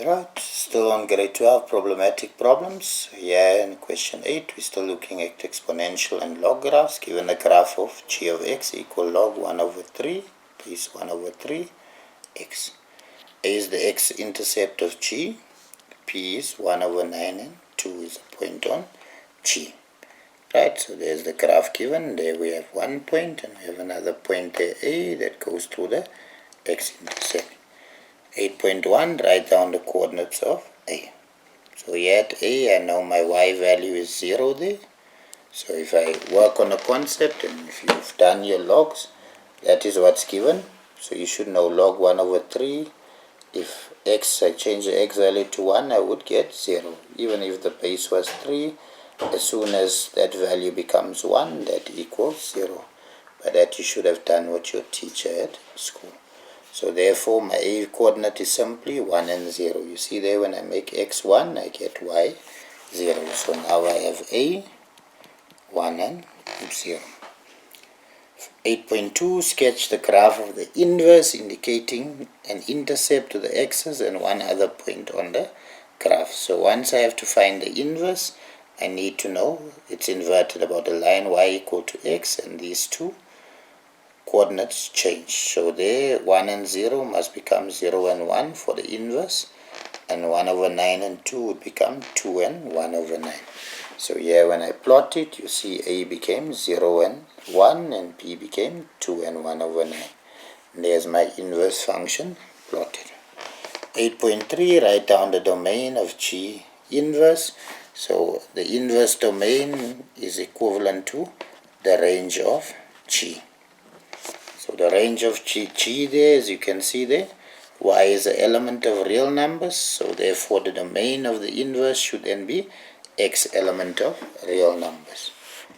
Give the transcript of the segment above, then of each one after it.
Right, still on grade 12 problematic problems. Here in question 8, we're still looking at exponential and log graphs. Given a graph of g of x equal log 1 over 3 is 1 over 3 x. A is the x-intercept of g, p is 1 over 9 and 2 is a point on g. Right, so there's the graph given. There we have one point and we have another point there, A, that goes through the x-intercept. 8.1, write down the coordinates of A. So here at A, I know my y value is 0 there. So if I work on a concept, and if you've done your logs, that is what's given. So you should know log 1 over 3. If x, I change the x value to 1, I would get 0. Even if the base was 3, as soon as that value becomes 1, that equals 0. By that you should have done what your teacher at school. So therefore my A coordinate is simply 1 and 0. You see there, when I make x 1, I get y 0. So now I have A 1 and 0. 8.2, sketch the graph of the inverse indicating an intercept to the x's and one other point on the graph. So once I have to find the inverse, I need to know it's inverted about the line y equal to x, and these two coordinates change. So there 1 and 0 must become 0 and 1 for the inverse, and 1 over 9 and 2 would become 2 and 1 over 9. So here when I plot it, you see A became 0 and 1 and P became 2 and 1 over 9. And there's my inverse function plotted. 8.3, write down the domain of G inverse. So the inverse domain is equivalent to the range of G. So the range of G there, as you can see there, y is an element of real numbers, so therefore the domain of the inverse should then be x element of real numbers.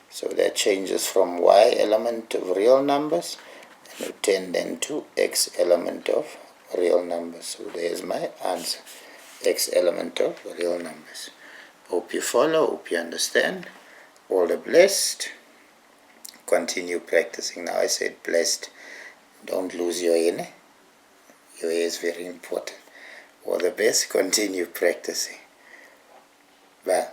So that changes from y element of real numbers and will tend then to x element of real numbers. So there's my answer, x element of real numbers. Hope you follow, hope you understand. All the blessed. Continue practicing. Now I said blessed. Don't lose your hair. Your hair is very important. All the best. Continue practicing. Bye.